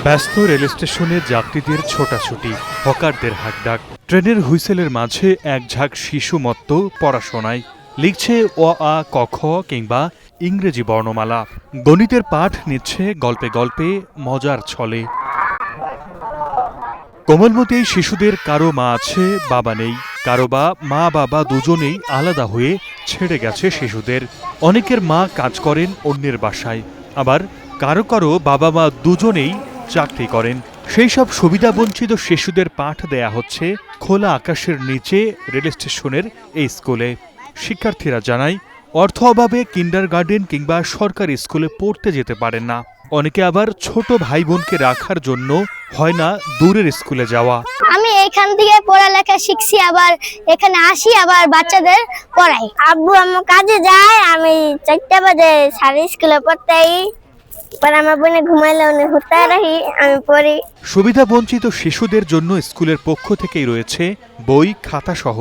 ব্যস্ত রেল স্টেশনে যাত্রীদের ছোটাছুটি, হকারদের হাঁকডাক, ট্রেনের হুইসেলের মাঝে এক ঝাঁক শিশু মত্ত পড়াশোনায় লিখছে অ আ ক খ কিংবা ইংরেজি বর্ণমালা। গণিতের পাঠ নিচ্ছে গল্পে গল্পে, মজার ছলে। কোমলমতি এই শিশুদের কারো মা আছে, বাবা নেই, কারো বা মা বাবা দুজনেই আলাদা হয়ে ছেড়ে গেছে শিশুদের। অনেকের মা কাজ করেন অন্যের বাসায়, আবার কারো কারো বাবা মা দুজনেই চাকরি করেন। সেই সব সুবিধাবঞ্চিত শিশুদের পাঠ দেয়া হচ্ছে খোলা আকাশের নিচে রেল স্টেশনের এই স্কুলে। শিক্ষার্থীরা জানায়, অর্থ অভাবে কিন্ডারগার্টেন কিংবা সরকারি স্কুলে পড়তে যেতে পারেন না। অনেকে আবার ছোট ভাই বোনকে রাখার জন্য হয় না দূরের স্কুলে যাওয়া। আমি এখান থেকে পড়ালেখা শিখছি, আবার এখানে আসি, আবার বাচ্চাদের পড়াই। আব্বু আম্মু কাজে যায়, আমি 4টা বাজে সারি স্কুলে পড়তেই, পরে আমার বোনে ঘুমাইলে উনি হতে রাখি, আমি পড়ি। সুবিধা বঞ্চিত শিশুদের জন্য স্কুলের পক্ষ থেকেই রয়েছে বই, খাতা সহ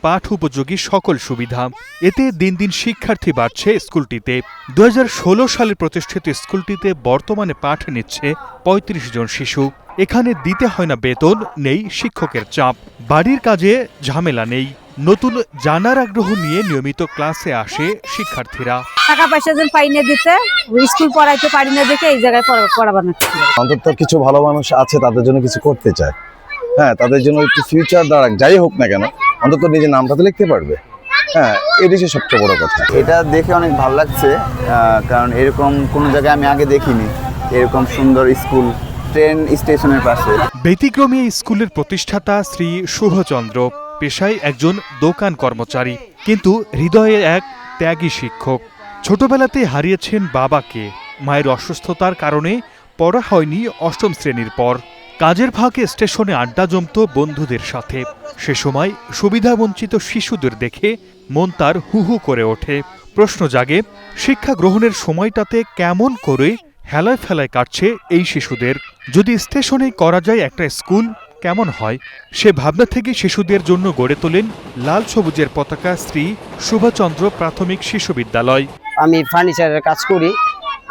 পাঠ উপযোগী সকল সুবিধা। এতে দিন দিন শিক্ষার্থী বাড়ছে স্কুলটিতে। 2016 সালে প্রতিষ্ঠিত স্কুলটিতে বর্তমানে পাঠ নিচ্ছে 35 জন শিশু। এখানে দিতে হয় না বেতন, নেই শিক্ষকের চাপ, বাড়ির কাজে ঝামেলা নেই। নতুন জানার আগ্রহ নিয়ে নিয়মিত ক্লাসে আসে শিক্ষার্থীরা। টাকা পয়সা যেন পাই না দিতে, স্কুল পড়াইতে পারি না দেখে এই জায়গায় পড়াবার। অন্তত কিছু ভালো মানুষ আছে, তাদের জন্য কিছু করতে চায়। হ্যাঁ, তাদের জন্য একটু ফিউচার দাঁড়াক, যাই হোক না কেন, অন্তত নিজের নামটা তো লিখতে পারবে। হ্যাঁ, এটাই সবচেয়ে বড় কথা। এটা দেখে অনেক ভালো লাগছে, কারণ এরকম কোনো জায়গায় আমি আগে দেখিনি, এরকম সুন্দর স্কুল ট্রেন স্টেশনের পাশে। ব্যতিক্রমী এই স্কুলের প্রতিষ্ঠাতা শ্রী শুভচন্দ্র পেশায় একজন দোকান কর্মচারী, কিন্তু হৃদয়ে এক ত্যাগী শিক্ষক। ছোটবেলাতেই হারিয়েছেন বাবাকে। মায়ের অসুস্থতার কারণে পড়া হয়নি 8ম শ্রেণীর পর। কাজের ফাঁকে স্টেশনে আড্ডা জমত বন্ধুদের সাথে। সে সময় সুবিধাবঞ্চিত শিশুদের দেখে মন তার হু হু করে ওঠে। প্রশ্ন জাগে, শিক্ষা গ্রহণের সময়টাতে কেমন করে হেলায় ফেলায় কাটছে এই শিশুদের। যদি স্টেশনে করা যায় একটা স্কুল, কেমন হয়? সে ভাবনা থেকে শিশুদের জন্য গড়ে তোলেন লাল সবুজের পতাকা শ্রী শুভচন্দ্র প্রাথমিক শিশু বিদ্যালয়। আমি ফার্নিচারের কাজ করি।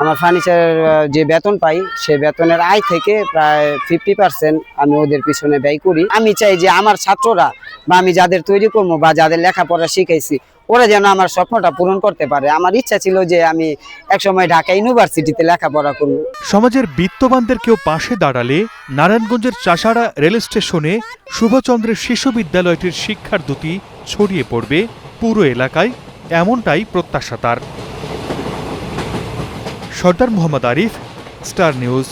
আমার ফার্নিচারের যে বেতন পাই, সে বেতনের আয় থেকে প্রায় 50% আমি ওদের পিছনে ব্যয় করি। আমি চাই যে আমার ছাত্ররা বা আমি যাদের তৈরি করবো বা যাদের লেখাপড়া শিখাইছি, ওরা যেন আমার স্বপ্নটা পূরণ করতে পারে। আমার ইচ্ছা ছিল যে আমি একসময় ঢাকা ইউনিভার্সিটিতে লেখাপড়া করব। সমাজের বিত্তবানদের কেউ পাশে দাঁড়ালে নারায়ণগঞ্জের চাষাড়া রেল স্টেশনে শুভচন্দ্রের শিশু বিদ্যালয়টির শিক্ষার দ্যুতি ছড়িয়ে পড়বে পুরো এলাকায়, এমনটাই প্রত্যাশা তার। সর্দার মোহাম্মদ আরিফ, স্টার নিউজ।